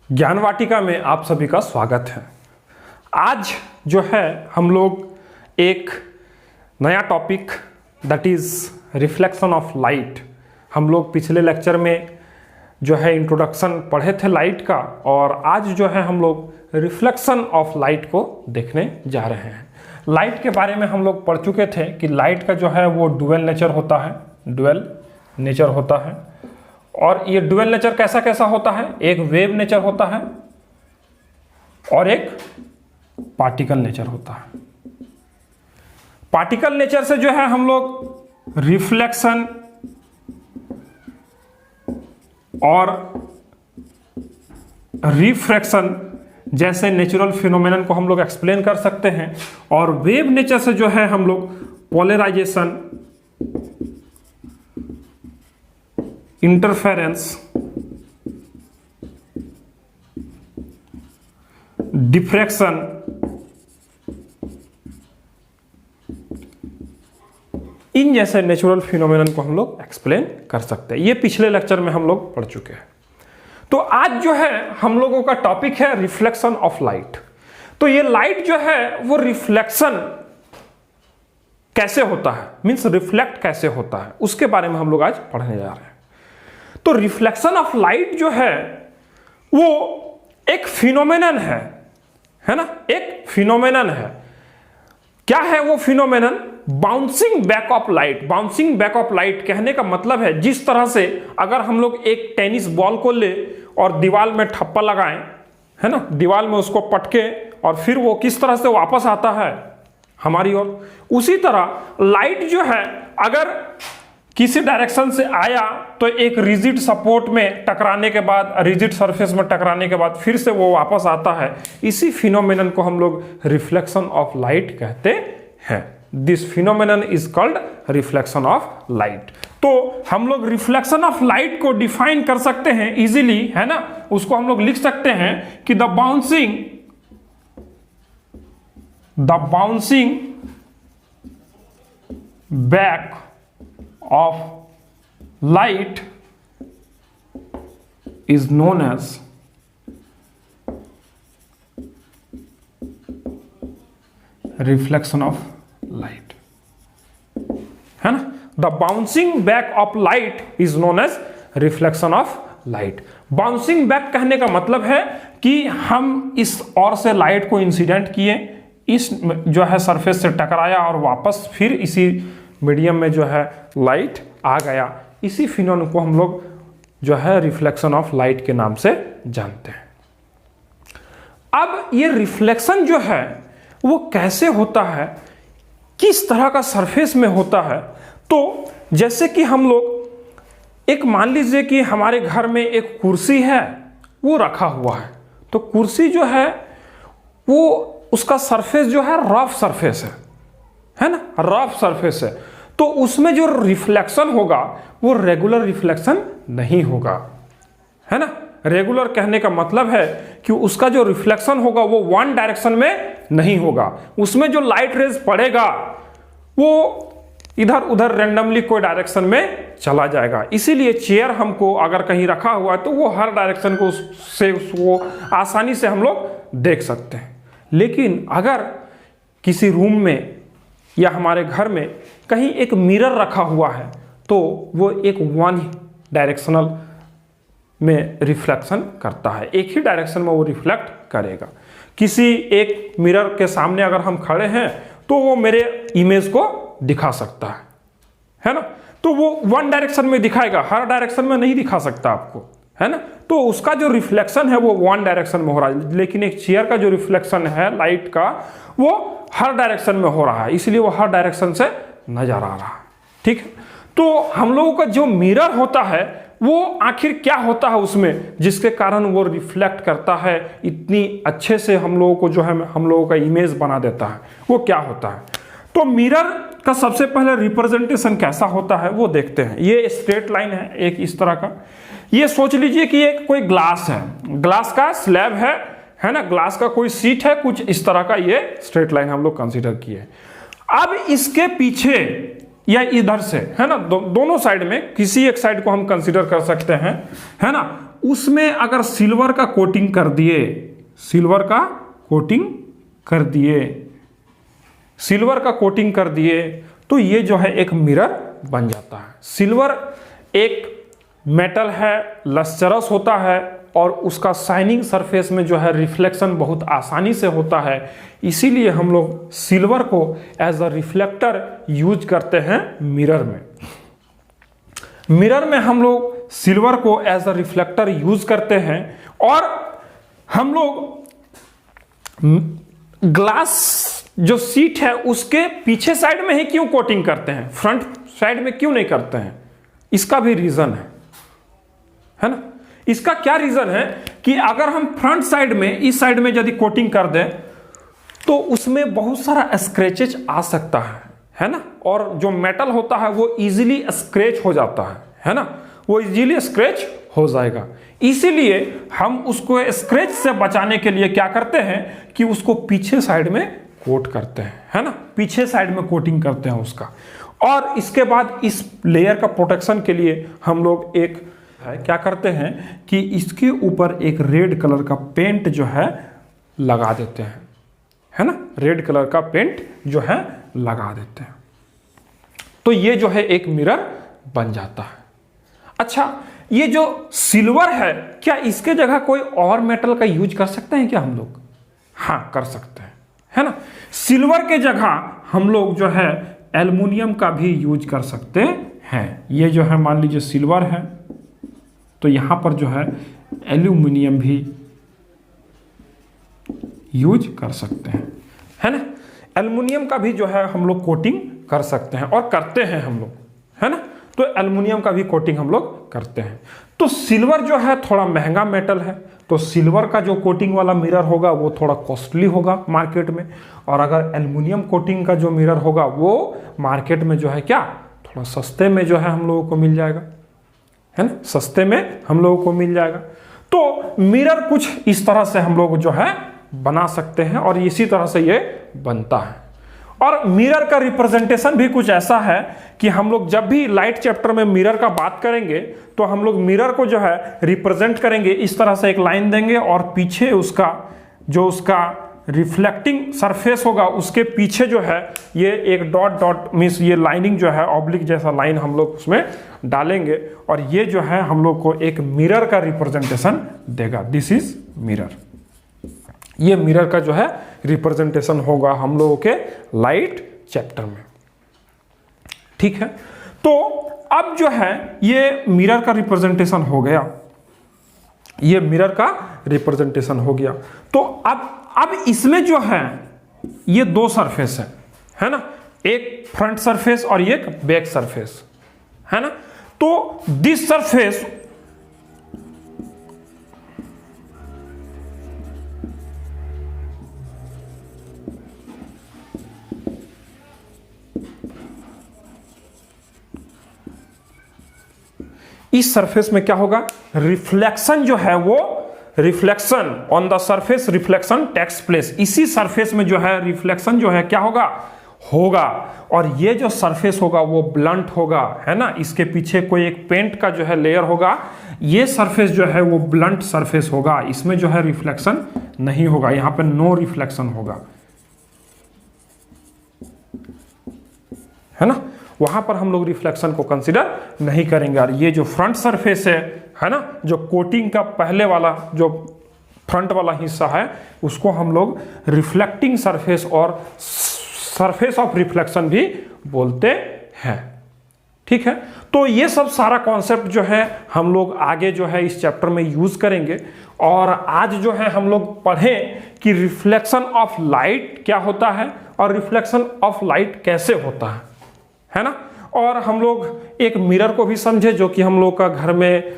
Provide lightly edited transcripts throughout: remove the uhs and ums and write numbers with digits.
ज्ञान वाटिका में आप सभी का स्वागत है। आज जो है हम लोग एक नया topic that is reflection of light. हम लोग पिछले लेक्चर में जो है इंट्रोडक्शन पढ़े थे लाइट का, और आज जो है हम लोग रिफ्लेक्शन ऑफ लाइट को देखने जा रहे हैं। लाइट के बारे में हम लोग पढ़ चुके थे कि लाइट का जो है वो डुअल नेचर होता है, डुअल नेचर होता है। और ये डुअल नेचर कैसा कैसा होता है? एक वेव नेचर होता है और एक पार्टिकल नेचर होता है। पार्टिकल नेचर से जो है हम लोग रिफ्लेक्शन और रिफ्रैक्शन जैसे नेचुरल फिनोमेनन को हम लोग एक्सप्लेन कर सकते हैं। और वेव नेचर से जो है हम लोग पोलराइजेशन, इंटरफेरेंस, डिफ्रैक्शन, इन जैसे नेचुरल फिनोमेनन को हम लोग एक्सप्लेन कर सकते हैं। ये पिछले लेक्चर में हम लोग पढ़ चुके हैं। तो आज जो है हम लोगों का टॉपिक है रिफ्लेक्शन ऑफ लाइट। तो ये लाइट जो है वो रिफ्लेक्शन कैसे होता है, मींस रिफ्लेक्ट कैसे होता है, उसके बारे में हम लोग आज पढ़ने जा रहे हैं। तो रिफ्लेक्शन ऑफ लाइट जो है वो एक फिनोमेनन है ना, एक फिनोमेनन है। क्या है वो phenomenon? Bouncing back of light. Bouncing back of light कहने का मतलब है जिस तरह से अगर हम लोग एक टेनिस बॉल को ले और दीवार में ठप्पा लगाएं, है ना, दीवार में उसको पटके और फिर वो किस तरह से वापस आता है हमारी ओर, उसी तरह लाइट जो है अगर किसी डायरेक्शन से आया तो एक रिजिड सपोर्ट में टकराने के बाद, रिजिड सरफेस में टकराने के बाद फिर से वो वापस आता है। इसी फिनोमेनन को हम लोग रिफ्लेक्शन ऑफ लाइट कहते हैं। This phenomenon is called reflection of light. तो हम लोग रिफ्लेक्शन ऑफ लाइट को डिफाइन कर सकते हैं इजीली, है ना। उसको हम लोग लिख सकते हैं कि the bouncing back of light is known as reflection of light, है ना। the bouncing back of light is known as reflection of light। Bouncing back कहने का मतलब है कि हम इस ओर से लाइट को इंसिडेंट किए, इस जो है सरफेस से टकराया और वापस फिर इसी मीडियम में जो है लाइट आ गया। इसी फिनोमेनन को हम लोग जो है रिफ्लेक्शन ऑफ लाइट के नाम से जानते हैं। अब ये रिफ्लेक्शन जो है वो कैसे होता है, किस तरह का सरफेस में होता है? तो जैसे कि हम लोग एक मान लीजिए कि हमारे घर में एक कुर्सी है, वो रखा हुआ है। तो कुर्सी जो है वो उसका सरफेस जो है रफ सरफेस है ना, रफ सरफेस है। तो उसमें जो रिफ्लेक्शन होगा वो रेगुलर रिफ्लेक्शन नहीं होगा, है ना। रेगुलर कहने का मतलब है कि उसका जो रिफ्लेक्शन होगा वो वन डायरेक्शन में नहीं होगा। उसमें जो लाइट रेज पड़ेगा वो इधर उधर रैंडमली कोई डायरेक्शन में चला जाएगा। इसीलिए चेयर हमको अगर कहीं रखा हुआ है तो वो हर डायरेक्शन को से वो आसानी से हम लोग देख सकते हैं। लेकिन अगर किसी रूम में या हमारे घर में कहीं एक मिरर रखा हुआ है तो वो एक वन डायरेक्शनल में रिफ्लेक्शन करता है, एक ही डायरेक्शन में वो रिफ्लेक्ट करेगा। किसी एक मिरर के सामने अगर हम खड़े हैं तो वो मेरे इमेज को दिखा सकता है ना। तो वो वन डायरेक्शन में दिखाएगा, हर डायरेक्शन में नहीं दिखा सकता आपको, है ना। तो उसका जो रिफ्लेक्शन है वो वन डायरेक्शन में हो रहा है। लेकिन एक चेयर का जो रिफ्लेक्शन है लाइट का वो हर डायरेक्शन में हो रहा है, इसलिए वो हर डायरेक्शन से नजर आ रहा है, ठीक है। तो हम लोगों का जो मिरर होता है वो आखिर क्या होता है उसमें, जिसके कारण वो रिफ्लेक्ट करता है इतनी अच्छे से हम लोगों को जो है हम लोगों का इमेज बना देता है, वो क्या होता है? तो मिरर का सबसे पहले रिप्रेजेंटेशन कैसा होता है वो देखते हैं। ये स्ट्रेट लाइन है एक इस तरह का। ये सोच लीजिए कि एक कोई ग्लास है, ग्लास का स्लैब है ना, ग्लास का कोई सीट है, कुछ इस तरह का ये स्ट्रेट लाइन हम लोग कंसीडर किए। अब इसके पीछे या इधर से, है ना, दोनों साइड में किसी एक साइड को हम कंसीडर कर सकते हैं, है ना। उसमें अगर सिल्वर का कोटिंग कर दिए, सिल्वर का कोटिंग कर दिए, सिल्वर का कोटिंग कर दिए, तो ये जो है एक मिरर बन जाता है। सिल्वर एक मेटल है, लस्चरस होता है और उसका शाइनिंग सरफेस में जो है रिफ्लेक्शन बहुत आसानी से होता है, इसीलिए हम लोग सिल्वर को एज अ रिफ्लेक्टर यूज करते हैं मिरर में। मिरर में हम लोग सिल्वर को एज अ रिफ्लेक्टर यूज करते हैं और हम लोग ग्लास जो सीट है उसके पीछे साइड में ही क्यों कोटिंग करते हैं, फ्रंट साइड में क्यों नहीं करते हैं? इसका भी रीजन है ना। इसका क्या रीजन है कि अगर हम फ्रंट साइड में, इस साइड में यदि कोटिंग कर दें तो उसमें बहुत सारा स्क्रैचेज आ सकता है ना, और जो मेटल होता है वो इजीली स्क्रैच हो जाता है ना, वो इजीली स्क्रैच हो जाएगा। इसीलिए हम उसको स्क्रैच से बचाने के लिए क्या करते हैं कि उसको पीछे साइड में कोट करते हैं, है ना, पीछे साइड में कोटिंग करते हैं उसका। और इसके बाद इस लेयर का प्रोटेक्शन के लिए हम लोग एक क्या करते हैं कि इसके ऊपर एक रेड कलर का पेंट जो है लगा देते हैं, है ना, रेड कलर का पेंट जो है लगा देते हैं, तो ये जो है एक मिरर बन जाता है। अच्छा, ये जो सिल्वर है, क्या इसके जगह कोई और मेटल का यूज कर सकते हैं क्या हम लोग? हाँ, कर सकते हैं, है ना। सिल्वर के जगह हम लोग जो है एल्युमिनियम का भी यूज कर सकते हैं। ये जो है मान लीजिए सिल्वर है, तो यहां पर जो है एल्यूमिनियम भी यूज कर सकते हैं, है ना। एल्युमिनियम का भी जो है हम लोग कोटिंग कर सकते हैं और करते हैं हम लोग, है ना। तो एल्युमिनियम का भी कोटिंग हम लोग करते हैं। तो सिल्वर जो है थोड़ा महंगा मेटल है, तो सिल्वर का जो कोटिंग वाला मिरर होगा वो थोड़ा कॉस्टली होगा मार्केट में, और अगर एल्युमिनियम कोटिंग का जो मिरर होगा वो मार्केट में जो है क्या थोड़ा सस्ते में जो है हम लोगों को मिल जाएगा, है ना, सस्ते में हम लोगों को मिल जाएगा। तो मिरर कुछ इस तरह से हम लोग जो है बना सकते हैं और इसी तरह से ये बनता है। और मिरर का रिप्रेजेंटेशन भी कुछ ऐसा है कि हम लोग जब भी लाइट चैप्टर में मिरर का बात करेंगे तो हम लोग मिरर को जो है रिप्रेजेंट करेंगे, इस तरह से एक लाइन देंगे और पीछे उसका जो उसका रिफ्लेक्टिंग सरफेस होगा उसके पीछे जो है ये एक डॉट डॉट मीन्स ये लाइनिंग जो है ऑब्लिक जैसा लाइन हम लोग उसमें डालेंगे और ये जो है हम लोग को एक मिरर का रिप्रेजेंटेशन देगा। This is mirror. ये मिरर का जो है रिप्रेजेंटेशन होगा हम लोगों के लाइट चैप्टर में, ठीक है। तो अब जो है ये मिरर का रिप्रेजेंटेशन हो गया, ये मिरर का रिप्रेजेंटेशन हो गया। तो अब इसमें जो है ये दो सरफेस है ना, एक फ्रंट सरफेस और एक बैक सरफेस, है ना। तो दिस सरफेस इस सरफेस में क्या होगा, रिफ्लेक्शन जो है वो reflection on the surface reflection takes place. इसी सरफेस में जो है रिफ्लेक्शन जो है क्या होगा और ये जो सरफेस होगा वो ब्लंट होगा, है ना। इसके पीछे कोई एक पेंट का जो है लेयर होगा, ये सरफेस जो है वो ब्लंट सरफेस होगा, इसमें जो है रिफ्लेक्शन नहीं होगा, यहां पे नो रिफ्लेक्शन होगा, है ना। वहां पर हम लोग रिफ्लेक्शन को कंसीडर नहीं करेंगे। और ये जो फ्रंट सरफेस है ना, जो कोटिंग का पहले वाला जो फ्रंट वाला हिस्सा है उसको हम लोग रिफ्लेक्टिंग सरफेस और सरफेस ऑफ रिफ्लेक्शन भी बोलते हैं, ठीक है। तो ये सब सारा कॉन्सेप्ट जो है हम लोग आगे जो है इस चैप्टर में यूज करेंगे। और आज जो है हम लोग पढ़ें कि रिफ्लेक्शन ऑफ लाइट क्या होता है और रिफ्लेक्शन ऑफ लाइट कैसे होता है ना। और हम लोग एक मिरर को भी समझे जो कि हम लोग का घर में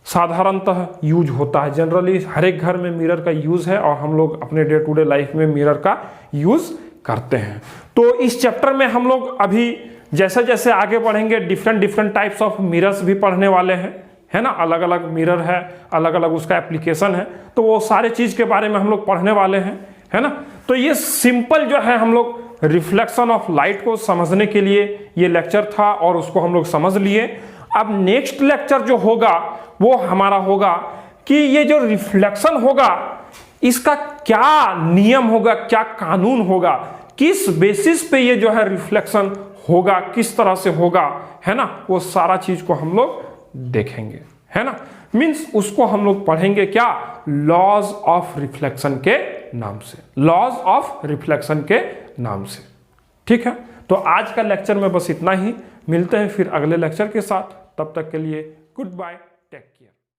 साधारणतः यूज होता है, जनरली हर एक घर में मिरर का यूज है और हम लोग अपने डे टू डे लाइफ में मिरर का यूज करते हैं। तो इस चैप्टर में हम लोग अभी जैसे जैसे आगे बढ़ेंगे डिफरेंट टाइप्स ऑफ मिरर्स भी पढ़ने वाले हैं, है ना। अलग अलग मिरर है, अलग अलग उसका एप्लीकेशन है, तो वो सारे चीज के बारे में हम लोग पढ़ने वाले हैं, है ना। तो ये सिंपल जो है हम लोग रिफ्लेक्शन ऑफ लाइट को समझने के लिए ये लेक्चर था और उसको हम लोग समझ लिए। अब नेक्स्ट लेक्चर जो होगा वो हमारा होगा कि ये जो रिफ्लेक्शन होगा इसका क्या नियम होगा, क्या कानून होगा, किस बेसिस पे ये जो है रिफ्लेक्शन होगा, किस तरह से होगा, है ना, वो सारा चीज को हम लोग देखेंगे, है ना। मींस उसको हम लोग पढ़ेंगे क्या, लॉज ऑफ रिफ्लेक्शन के नाम से, लॉज ऑफ रिफ्लेक्शन के नाम से। ठीक है, तो आज का लेक्चर में बस इतना ही। मिलते हैं फिर अगले लेक्चर के साथ, तब तक के लिए गुड बाय, टेक केयर।